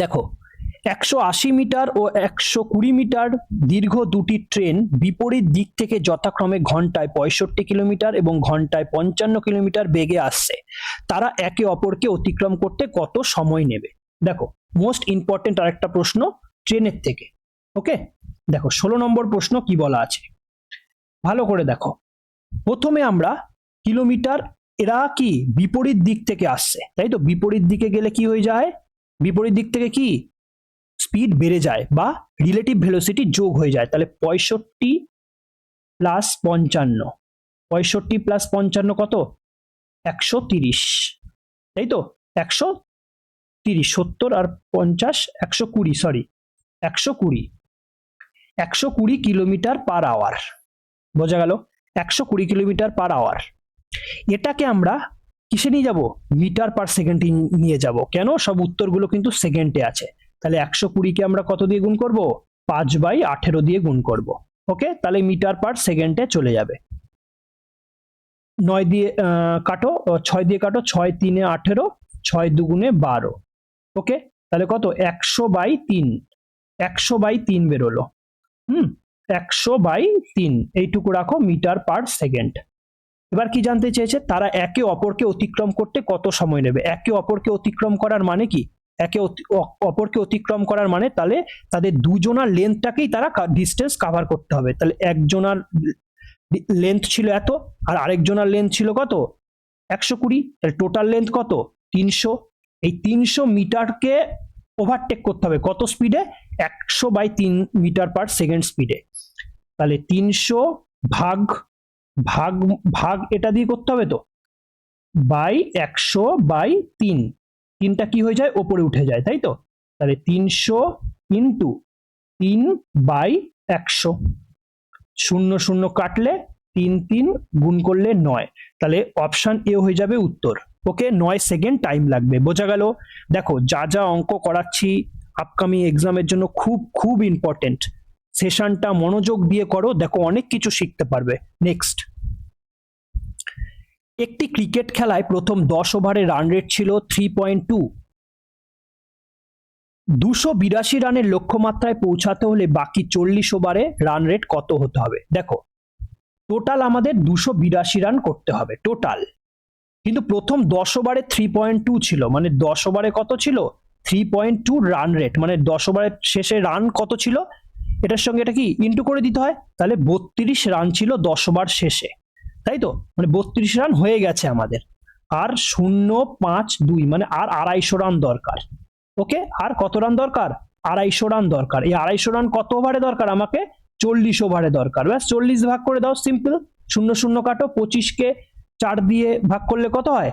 দেখো, 180 মিটার ও 120 মিটার দীর্ঘ দুটি ট্রেন বিপরীত দিক থেকে যথাক্রমে ঘন্টায় 65 কিলোমিটার এবং ঘন্টায় 55 কিলোমিটার বেগে আসছে। তারা একে অপরকে অতিক্রম করতে কত সময় নেবে? দেখো, মোস্ট ইম্পর্টেন্ট আরেকটা প্রশ্ন ট্রেনের থেকে। ওকে, দেখো 16 নম্বর প্রশ্ন কি বলা আছে, ভালো করে দেখো। প্রথমে আমরা কিলোমিটার, এরা কি বিপরীত দিক থেকে আসছে, তাই তো? বিপরীত দিকে গেলে কি হয়ে যায়? বিপরীত দিক থেকে কি স্পিড বেড়ে যায় বা রিলেটিভ ভেলোসিটি যোগ হয়ে যায়। তাহলে 65 প্লাস 55, 65 প্লাস 55 কত? 130, তাই তো? 130, 70 আর 50 120, সরি 120 কিলোমিটার পার আওয়ার। বোঝা গেল? 120 কিলোমিটার পার আওয়ার। এটাকে আমরা কিসে নিয়ে যাব? মিটার পার সেকেন্ডে নিয়ে যাব। কেন? সব উত্তরগুলো কিন্তু সেকেন্ডে আছে। তাহলে 120কে আমরা কত দিয়ে গুণ করব? 5/18 দিয়ে গুণ করব। ওকে, তাহলে মিটার পার সেকেন্ডে চলে যাবে। 9 দিয়ে কাটো, 6 দিয়ে কাটো, 6 3 18, 6 2 12। ওকে, তাহলে কত? 100/3, 100/3 বেরোলো। 100/3, এইটুকু রাখো, মিটার পার সেকেন্ড। এবার কি জানতে চেয়েছে? তারা একে অপরকে অতিক্রম করতে কত সময় নেবে। একে অপরকে অতিক্রম করার মানে কি? একে অপরকে অতিক্রম করার মানে তাহলে তাদের দুজনার লেন্থটাকেই তারা ডিস্টেন্স কাভার করতে হবে। তাহলে একজনার লেন্থ ছিল এত, আর আরেকজনার লেন্থ ছিল কত? 120, তাহলে টোটাল লেন্থ কত? 300। এই 300 মিটারকে ওভারটেক করতে হবে কত স্পিডে? 100/3 মিটার পার সেকেন্ড স্পিডে। তাহলে 300 ভাগ ভাগ ভাগ এটা দিয়ে করতে হবে তো, বাই 100/3, তিনটা কি হয়ে যায়? ওপরে উঠে যায়, তাই তো? তাহলে 300 ইন্টু 3/100, 0 0 কাটলে 3 3 গুণ করলে 9, তাহলে অপশন এ হয়ে যাবে উত্তর। ওকে, 9 সেকেন্ড টাইম লাগবে। বোঝা গেল? দেখো, যা যা অঙ্ক করাচ্ছি আপকামিং এক্সামের জন্য খুব খুব ইম্পর্টেন্ট। সেশনটা মনোযোগ দিয়ে করো, দেখো অনেক কিছু শিখতে পারবে। নেক্সট, একটি ক্রিকেট খেলায় প্রথম 10 ওভারে রান রেট ছিল 3.2। 282 রানের লক্ষ্যমাত্রায় পৌঁছাতে হলে বাকি 40 ওভারে রান রেট কত হতে হবে? দেখো, টোটাল আমাদের 282 রান করতে হবে টোটাল, কিন্তু প্রথম 10 ওভারে 3.2 ছিল, মানে 10 ওভারে কত ছিল? 3.2 রান রেট, মানে 10 ওভারের শেষে রান কত ছিল? এটার সঙ্গে এটা কি ইন্টু করে দিতে হয়। তাহলে 32 রান ছিল 10 ওভার শেষে, তাই তো? মানে 32 রান হয়ে গেছে আমাদের, আর 0.52, মানে আর 250 রান দরকার। ওকে, আর কত রান দরকার? 250 রান দরকার। এই 250 রান কত ওভারে দরকার আমাকে? 40 ওভারে দরকার। ব্যাস 40 ভাগ করে দাও, সিম্পল। 0 0 কাটো, 25কে 4 দিয়ে ভাগ করলে কত হয়?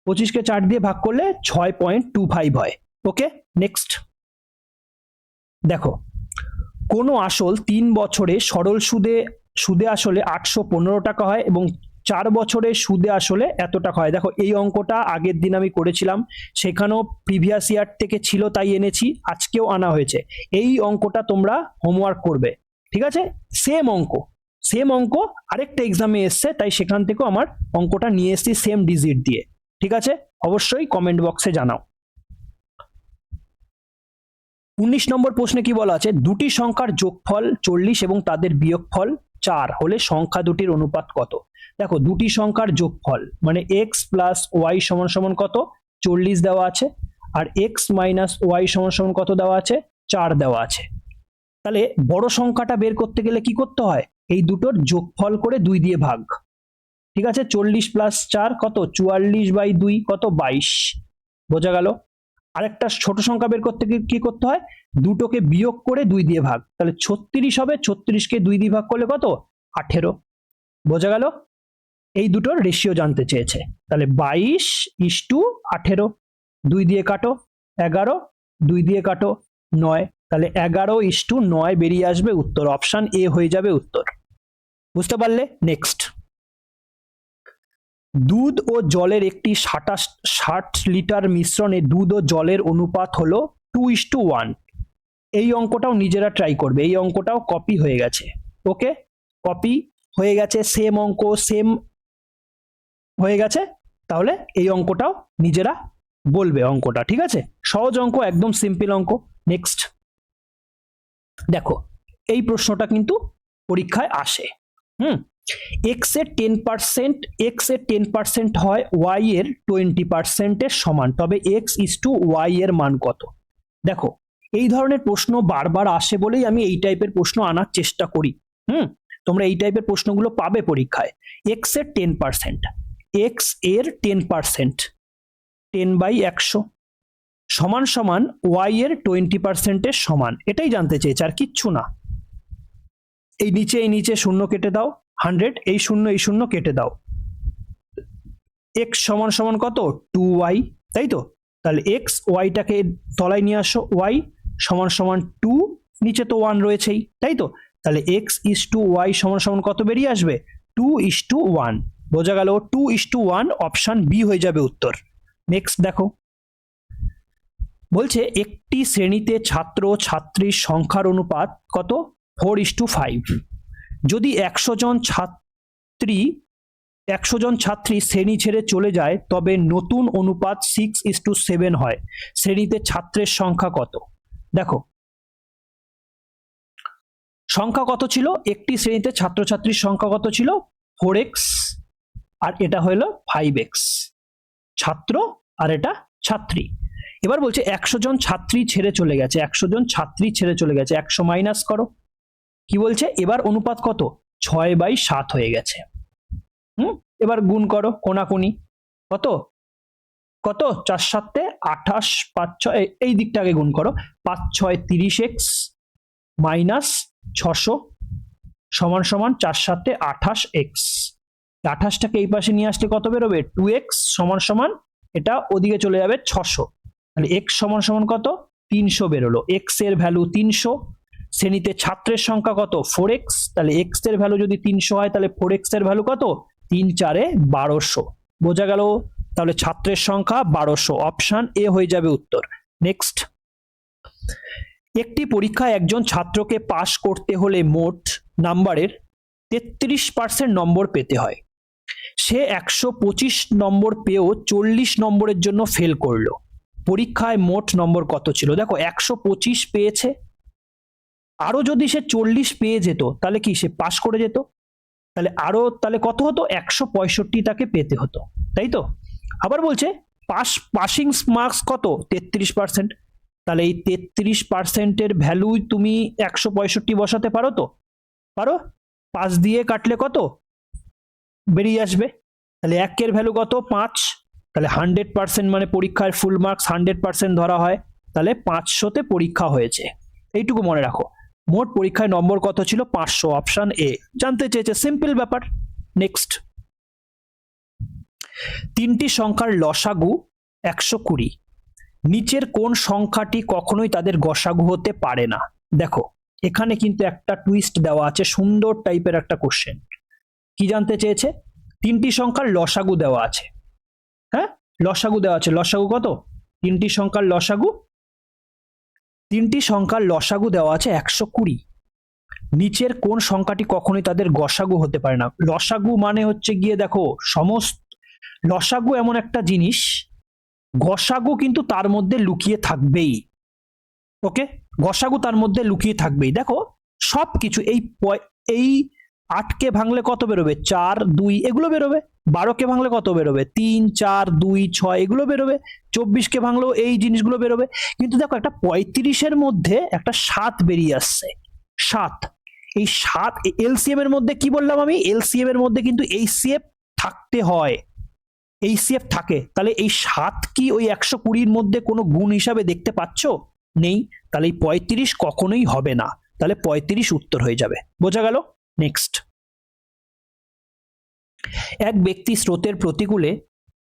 25কে 4 দিয়ে ভাগ করলে 6.25 হয়। ওকে, নেক্সট দেখো, কোনো আসল 3 বছরে সরল সুদে আসলে 815 টাকা হয় এবং 4 বছরে সুদে আসলে এত টাকা হয়। দেখো, এই অঙ্কটা আগের দিন আমি করেছিলাম, সেখানেও প্রিভিয়াস ইয়ার থেকে ছিল তাই এনেছি, আজকেও আনা হয়েছে। এই অঙ্কটা তোমরা হোমওয়ার্ক করবে, ঠিক আছে? সেম অঙ্ক আরেকটা এক্সামে এসছে, তাই সেখান থেকেও আমার অঙ্কটা নিয়ে এসেছি সেম ডিজিট দিয়ে, ঠিক আছে? অবশ্যই কমেন্ট বক্সে জানাও। 19 নম্বর প্রশ্নে কি বলা আছে? দুটি সংখ্যার যোগফল 40 এবং তাদের বিয়োগফল 4 হলে সংখ্যা দুটির অনুপাত কত? দেখো, দুটি সংখ্যার যোগফল মানে x প্লাস ওয়াই সমান সমান কত? 40 দেওয়া আছে, আর x মাইনাস ওয়াই সমান সমান কত দেওয়া আছে? 4 দেওয়া আছে। তাহলে বড় সংখ্যাটা বের করতে গেলে কি করতে হয়? এই দুটোর যোগফল করে 2 দিয়ে ভাগ, ঠিক আছে? 40 প্লাস 4 কত? 44/2 কত? 22। বোঝা গেল? আরেকটা ছোট সংখ্যা বের করতে কি করতে হয়? দুটোকে বিয়োগ করে 2 দিয়ে ভাগ, তাহলে 36 হবে। 36কে 2 দিয়ে ভাগ করলে কত? 18। বোঝা গেল? এই দুটোর রেশিও জানতে চেয়েছে। তাহলে 22:18, 2 দিয়ে কাটো 11, 2 দিয়ে কাটো 9, তাহলে 11:9 বেরিয়ে আসবে উত্তর। অপশন এ হয়ে যাবে উত্তর। বুঝতে পারলে? নেক্সট, দুধ ও জলের একটি 60 লিটার মিশ্রণে দুধ ও জলের অনুপাত হলো 2:1। এই অঙ্কটাও নিজেরা ট্রাই করবে, এই অঙ্কটাও কপি হয়ে গেছে। ওকে, কপি হয়ে গেছে, সেম অঙ্ক সেম হয়ে গেছে। তাহলে এই অঙ্কটাও নিজেরা বলবে অঙ্কটা, ঠিক আছে? সহজ অঙ্ক, একদম সিম্পল অঙ্ক। নেক্সট দেখো, এই প্রশ্নটা কিন্তু পরীক্ষায় আসে। এক্স এর 10% হয় ওয়াই এর 20% সমান, তবে x:y এর মান কত? দেখো, এই ধরনের প্রশ্ন বারবার আসে বলেই আমি এই টাইপের প্রশ্ন আনার চেষ্টা করি। তোমরা এই টাইপের প্রশ্নগুলো পাবে পরীক্ষায়। এক্স এর 10%, এক্স এর 10%, 10/100 সমান সমান ওয়াই এর 20%-এর সমান, এটাই জানতে চেয়েছে, আর কিচ্ছু না। এই নিচে শূন্য কেটে দাও, 100, এই শূন্য কেটে দাও। এক্স সমান সমান কত? 2y, তাই তো? তাহলে এক্স ওয়াইটাকে তলায় নিয়ে আসো, ওয়াই সমান সমান 2, নিচে তো 1 রয়েছেই, তাই তো? তাহলে x:y সমান সমান কত বেরিয়ে আসবে? 2:1। বোঝা গেল? 2:1, অপশন বি হয়ে যাবে উত্তর। নেক্সট দেখো, বলছে একটি শ্রেণীতে ছাত্র ছাত্রীর সংখ্যার অনুপাত কত? 4:5। যদি 100 জন ছাত্রী শ্রেণী ছেড়ে চলে যায়, তবে নতুন অনুপাত 6:7 হয়। শ্রেণীতে ছাত্রের সংখ্যা কত? দেখো, সংখ্যা কত ছিল? একটি শ্রেণীতে ছাত্রছাত্রীর সংখ্যা কত ছিল? 4x, আর এটা হলো 5x। ছাত্র আর এটা ছাত্রী। এবার বলছে 100 জন ছাত্রী ছেড়ে চলে গেছে, 100 জন ছাত্রী ছেড়ে চলে গেছে, 100 মাইনাস করো। কি বলছে? এবার অনুপাত কত? 6/7 হয়ে গেছে। এবার গুণ করো কোনাকুনি, কত কত? 4 7 28, 5 6, এই দিকটা আগে গুণ করো। 5 6 30x মাইনাস 600 সমান সমান 4 7 28x। 28টাকে এই পাশে নিয়ে আসলে কত বেরোবে? 2x সমান সমান, এটা ওদিকে চলে যাবে 600। তাহলে x সমান সমান কত? 300 বেরোলো। x এর ভ্যালু 300, শ্রেণীতে ছাত্রের সংখ্যা কত? 4x। তাহলে x এর ভ্যালু যদি 300 হয়, তাহলে 4x এর ভ্যালু কত? 3 4 1200। বোঝা গেল? তাহলে ছাত্রের সংখ্যা 1200, অপশন এ হয়ে যাবে উত্তর। নেক্সট, একটি পরীক্ষায় একজন ছাত্রকে পাশ করতে হলে মোট নাম্বারের 33% নম্বর পেতে হয়। সে 125 নম্বর পেয়েও 40 নম্বরের জন্য ফেল করলো। পরীক্ষায় মোট নম্বর কত ছিল? দেখো, 125 পেয়েছে, আরো যদি সে 40 পেয়ে যেত, তাহলে কি সে পাশ করে যেত? তাহলে কত হতো? 165 তাকে পেতে হতো, তাই তো? আবার বলছে পাসিং মার্কস কত? 33%। তাহলে এই 33%-এর ভ্যালু তুমি 165 বসাতে পারো তো? পারো। 5 দিয়ে কাটলে কত বেরিয়ে আসবে? তাহলে 1 এর ভ্যালু কত? 5। তাহলে 100%, মানে পরীক্ষার ফুল মার্কস 100% ধরা হয়। তাহলে 500-তে পরীক্ষা হয়েছে, এইটুকু মনে রাখো। মোট পরীক্ষায় নম্বর কত ছিল? 500, অপশন এ। জানতে চেয়েছে, সিম্পল ব্যাপার। নেক্সট, তিনটি সংখ্যার লসাগু 120, নিচের কোন সংখ্যাটি কখনোই তাদের গসাগু হতে পারে না? দেখো, এখানে কিন্তু একটা টুইস্ট দেওয়া আছে, সুন্দর টাইপের একটা কোশ্চেন। কি জানতে চেয়েছে? তিনটি সংখ্যার লসাগু দেওয়া আছে। হ্যাঁ, লসাগু দেওয়া আছে। লসাগু কত? তিনটি সংখ্যার লসাগু দেওয়া আছে 120। নিচের কোন সংখ্যাটি কখনোই তাদের গসাগু হতে পারে না? লসাগু মানে হচ্ছে গিয়ে, দেখো, লসাগু এমন একটা জিনিস, গসাগু কিন্তু তার মধ্যে লুকিয়ে থাকবেই। ওকে, গসাগু তার মধ্যে লুকিয়ে থাকবেই। দেখো, সবকিছু এই 8কে ভাঙলে কত বেরোবে? 4 2, এগুলো বেরোবে। 12কে ভাঙলে কত বেরোবে? 3 4 2 6, এগুলো বেরোবে। 24কে ভাঙলেও এই জিনিসগুলো বেরোবে। কিন্তু দেখো, একটা 35-এর মধ্যে একটা 7 বেরিয়ে আসছে। 7, এই 7 এলসিএম এর মধ্যে, কি বললাম আমি? এলসিএম এর মধ্যে কিন্তু এইচসিএফ থাকতে হয়, এইচসিএফ থাকে। তাহলে এই 7 কি ওই 120-র মধ্যে কোনো গুণ হিসাবে দেখতে পাচ্ছ? নেই। তাহলে এই 35 কখনোই হবে না। তাহলে 35 উত্তর হয়ে যাবে। বোঝা গেল? নেক্সট, এক ব্যক্তি স্রোতের প্রতিকূলে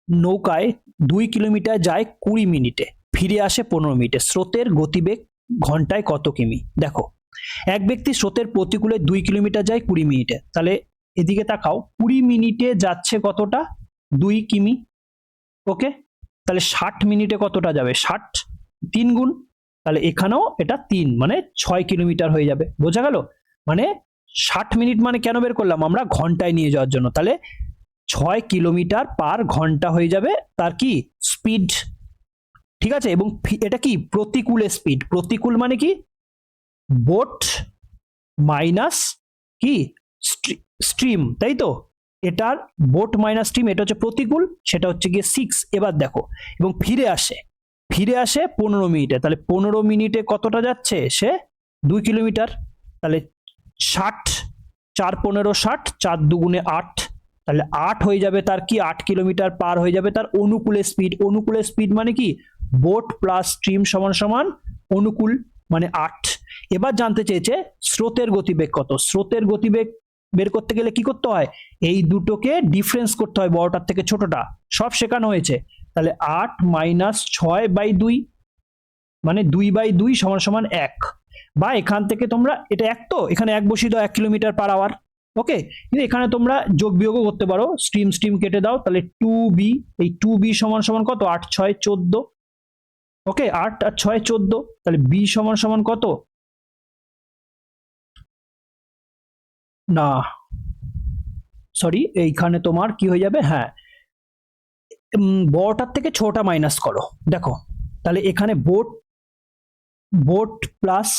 নৌকায় 2 কিলোমিটার যায় 20 মিনিটে, ফিরে আসে 15 মিনিটে। স্রোতের গতিবেগ ঘন্টায় কত কিমি? দেখো, এক ব্যক্তি স্রোতের প্রতিকূলে 2 কিলোমিটার যায় 20 মিনিটে, তাহলে এদিকে তাকাও, 20 মিনিটে যাচ্ছে কতটা? 2 কিমি। ওকে, তাহলে 60 মিনিটে কতটা যাবে? 60 3 গুণ, তাহলে এখানেও এটা 3, মানে 6 কিলোমিটার হয়ে যাবে। বোঝা গেল? মানে 60 মিনিট মানে কেন বের করলাম আমরা? ঘন্টায় নিয়ে যাওয়ার জন্য। তাহলে 6 কিলোমিটার/ঘন্টা হয়ে যাবে তার কি স্পিড। ঠিক আছে, এবং এটা কি প্রতিকূলে স্পিড। প্রতিকূল মানে কি? বোট মাইনাস কি স্ট্রিম, তাই তো? এটার বোট মাইনাস স্ট্রিম, এটা হচ্ছে প্রতিকূল, সেটা হচ্ছে গিয়ে 6। এবার দেখো, এবং ফিরে আসে 15 মিনিটে, তাহলে 15 মিনিটে কতটা যাচ্ছে সে? 2 কিলোমিটার। তাহলে 60, 4 15 60, 4 2 8, তাহলে 8 হয়ে যাবে তার কি 8 কিলোমিটার পার হয়ে যাবে তার অনুকূলে স্পিড। অনুকূলে স্পিড মানে কি? বোট প্লাস স্ট্রিম সমান সমান অনুকূল, মানে 8। এবার জানতে চেয়েছে স্রোতের গতিবেগ কত। স্রোতের গতিবেগ বের করতে গেলে কি করতে হয়? এই দুটোকে ডিফারেন্স করতে হয়, বড়টার থেকে ছোটটা। সব শেখানো হয়েছে। তাহলে 8 - 6/2, মানে 2/2 সমান সমান 1। বা এখান থেকে তোমরা এটা 1, তো এখানে 1 বসিয়ে দাও, 1 কিলোমিটার/আওয়ার। ওকে, কিন্তু এখানে তোমরা যোগ বিয়োগও করতে পারো, স্ট্রিম স্ট্রিম কেটে দাও, তাহলে 2b। এই 2b সমান সমান কত? 8 6 14। ওকে, 8 আর 6 14, তাহলে b সমান সমান কত? না, সরি, এইখানে তোমার কি হয়ে যাবে? হ্যাঁ, বড়টার থেকে ছোটটা মাইনাস করো। দেখো, তাহলে এখানে বোট বোট প্লাস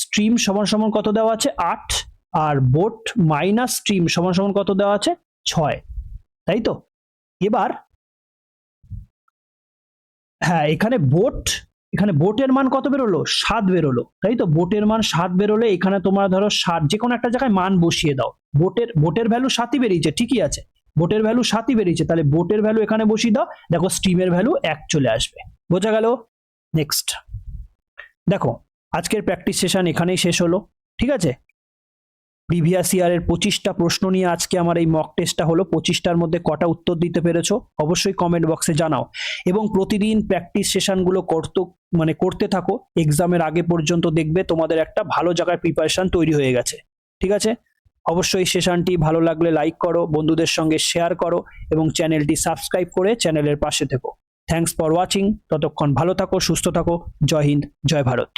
স্ট্রিম সমান সমান কত দেওয়া আছে? 8। আর বোট মাইনাস স্ট্রিম সমান সমান কত দেওয়া আছে? 6, তাই তো? এবার হ্যাঁ, এখানে বোটের মান কত বেরোলো? 7 বেরোলো, তাই তো? বোটের মান 7 বেরোলে এখানে তোমার ধরো 7, যে কোনো একটা জায়গায় মান বসিয়ে দাও। বোটের ভ্যালু 7ই বেরিয়েছে, ঠিকই আছে, বোটের ভ্যালু 7ই বেরিয়েছে, তাহলে বোটের ভ্যালু এখানে বসিয়ে দাও। দেখো, স্ট্রিমের ভ্যালু 1 চলে আসবে। বোঝা গেল? নেক্সট দেখো, আজকের প্র্যাকটিস সেশন এখানেই শেষ হলো। ঠিক আছে, প্রিভিয়াস ইয়ারের 25টা প্রশ্ন নিয়ে আজকে আমার এই মক টেস্টটা হলো। 25টার মধ্যে কটা উত্তর দিতে পেরেছো অবশ্যই কমেন্ট বক্সে জানাও, এবং প্রতিদিন প্র্যাকটিস সেশনগুলো করতে থাকো। এক্সামের আগে পর্যন্ত দেখবে তোমাদের একটা ভালো জায়গায় প্রিপারেশন তৈরি হয়ে গেছে। ঠিক আছে, অবশ্যই সেশনটি ভালো লাগলে লাইক করো, বন্ধুদের সঙ্গে শেয়ার করো, এবং চ্যানেলটি সাবস্ক্রাইব করে চ্যানেলের পাশে থেকো। Thanks for watching. ততক্ষণ ভালো থাকো, সুস্থ থাকো। জয় হিন্দ, জয় ভারত।